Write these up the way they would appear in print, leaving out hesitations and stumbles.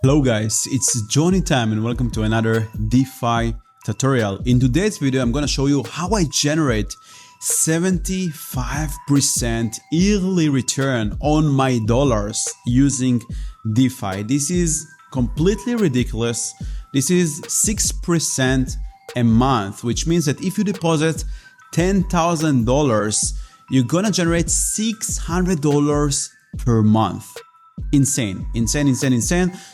Hello guys, it's Johnny time and welcome to another DeFi tutorial. In today's video, I'm going to show you how I generate 75% yearly return on my dollars using DeFi. This is completely ridiculous. This is 6% a month, which means that if you deposit $10,000, you're going to generate $600 per month. Insane.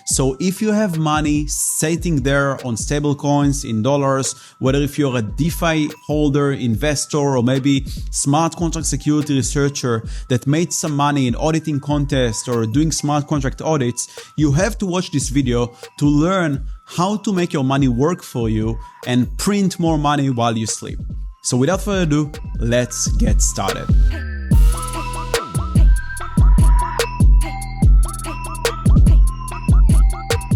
So if you have money sitting there on stablecoins in dollars, whether if you're a DeFi holder, investor, or maybe smart contract security researcher that made some money in auditing contests or doing smart contract audits, you have to watch this video to learn how to make your money work for you and print more money while you sleep. So without further ado, let's get started.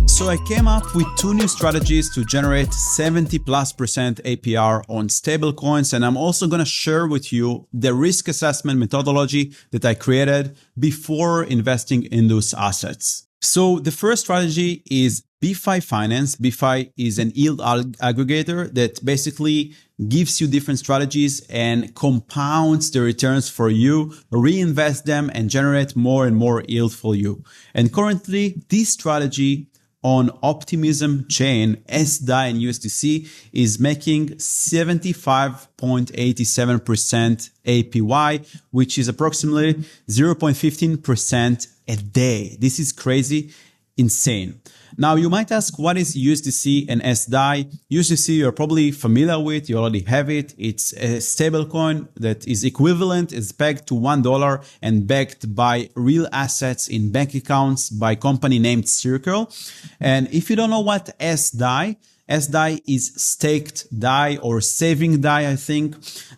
So I came up with two new strategies to generate 70+% APR on stablecoins, and I'm also going to share with you the risk assessment methodology that I created before investing in those assets. So the first strategy is Beefy Finance. Beefy is an yield aggregator that basically gives you different strategies and compounds the returns for you, reinvest them, and generate more and more yield for you. And currently, this strategy on Optimism Chain, DAI and USDC is making 75.87% APY, which is approximately 0.15% a day. This is crazy, insane. Now you might ask, what is USDC and DAI? USDC you're probably familiar with, you already have it. It's a stablecoin that is equivalent, is pegged to $1 and backed by real assets in bank accounts by a company named Circle. And if you don't know what DAI is staked DAI or saving DAI, I think.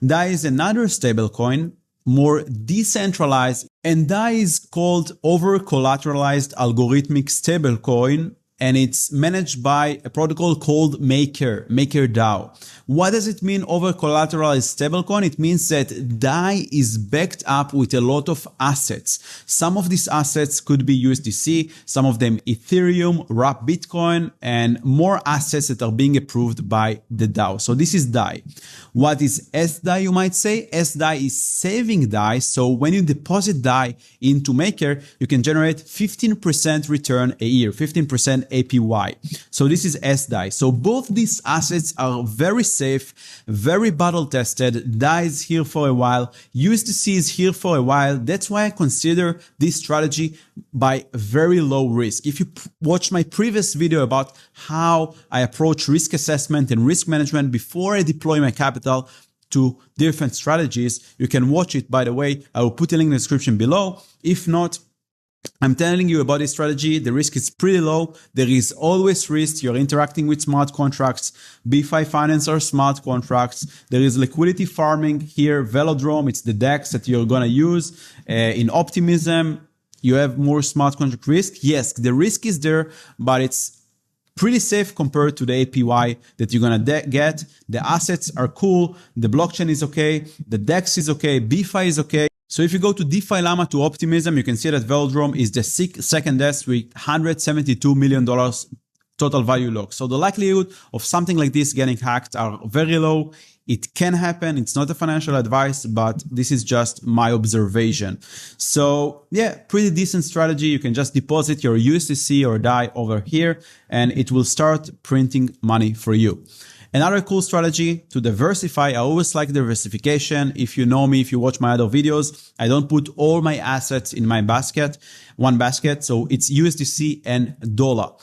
DAI is another stablecoin, more decentralized, and DAI is called over-collateralized algorithmic stablecoin, and it's managed by a protocol called MakerDAO. What does it mean, over-collateralized stablecoin? It means that DAI is backed up with a lot of assets. Some of these assets could be USDC, some of them Ethereum, wrap Bitcoin, and more assets that are being approved by the DAO. So this is DAI. What is DAI, you might say? DAI is saving DAI. So when you deposit DAI into Maker, you can generate 15% return a year, 15% APY. So this is DAI. So both these assets are very safe, very battle tested. DAI is here for a while. USDC is here for a while. That's why I consider this strategy by very low risk. If you watch my previous video about how I approach risk assessment and risk management before I deploy my capital to different strategies, you can watch it. By the way, I will put a link in the description below. If not, I'm telling you about this strategy. The risk is pretty low. There is always risk. You're interacting with smart contracts. Beefy Finance are smart contracts. There is liquidity farming here. Velodrome, it's the DEX that you're going to use. In Optimism, you have more smart contract risk. Yes, the risk is there, but it's pretty safe compared to the APY that you're going to get. The assets are cool. The blockchain is okay. The DEX is okay. Beefy is okay. So if you go to DeFi Llama to Optimism, you can see that Velodrome is the second best with $172 million total value lock. So the likelihood of something like this getting hacked are very low. It can happen. It's not a financial advice, but this is just my observation. So yeah, pretty decent strategy. You can just deposit your USDC or DAI over here and it will start printing money for you. Another cool strategy to diversify. I always like diversification. If you know me, if you watch my other videos, I don't put all my assets in my basket, one basket. So it's USDC and Dolla.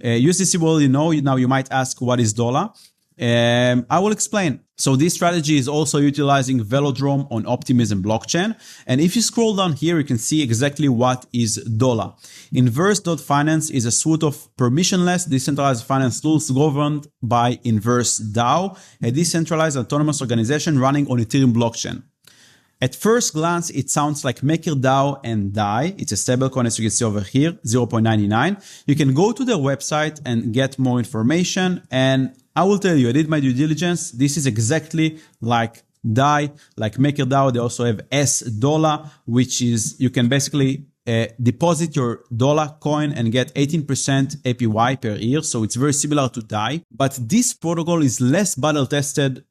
USDC, well, you know, now you might ask, what is Dolla? I will explain. So this strategy is also utilizing Velodrome on Optimism blockchain. And if you scroll down here, you can see exactly what is Dolla. Inverse Finance is a suite of permissionless decentralized finance tools governed by Inverse DAO, a decentralized autonomous organization running on Ethereum blockchain. At first glance, it sounds like MakerDAO and DAI. It's a stablecoin, as you can see over here, 0.99. You can go to their website and get more information. And I will tell you, I did my due diligence. This is exactly like DAI, like MakerDAO. They also have Dolla, which is, you can basically deposit your Dolla coin and get 18% APY per year. So it's very similar to DAI, but this protocol is less battle tested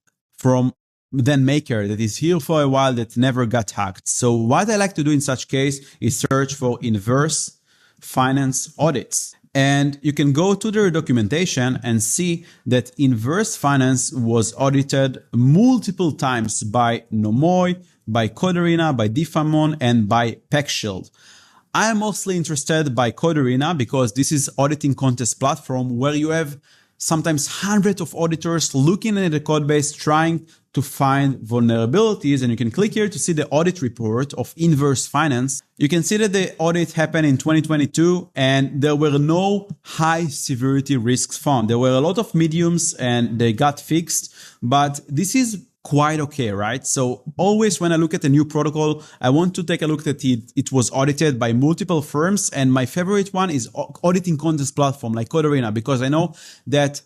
than Maker, that is here for a while, that never got hacked. So what I like to do in such case is search for Inverse Finance audits. And you can go to their documentation and see that Inverse Finance was audited multiple times by Nomoi, by Coderina, by DeFi, and by PeckShield. I am mostly interested by Coderina because this is auditing contest platform where you have sometimes hundreds of auditors looking at the code base, trying to find vulnerabilities. And you can click here to see the audit report of Inverse Finance. You can see that the audit happened in 2022 and there were no high severity risks found. There were a lot of mediums and they got fixed, but this is quite okay, right? So always when I look at a new protocol, I want to take a look at it was audited by multiple firms. And my favorite one is auditing contest platform like Coderina, because I know that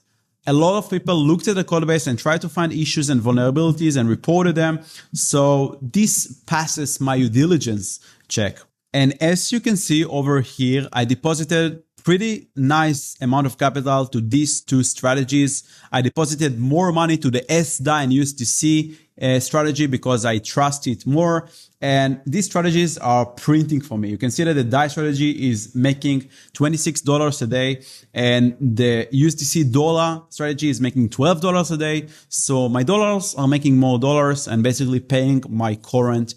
a lot of people looked at the code base and tried to find issues and vulnerabilities and reported them. So this passes my due diligence check. And as you can see over here, I deposited pretty nice amount of capital to these two strategies. I deposited more money to the SDAI and USDC strategy because I trust it more. And these strategies are printing for me. You can see that the DAI strategy is making $26 a day and the USDC Dolla strategy is making $12 a day. So my dollars are making more dollars and basically paying my current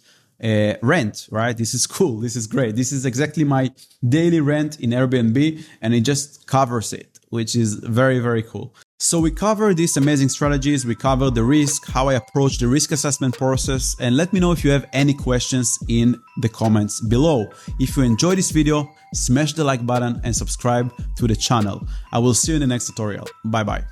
rent, right? This is cool. This is great. This is exactly my daily rent in Airbnb and it just covers it, which is very, very cool. So we covered these amazing strategies. We covered the risk, how I approach the risk assessment process, and let me know if you have any questions in the comments below. If you enjoyed this video, smash the like button and subscribe to the channel. I will see you in the next tutorial. Bye bye.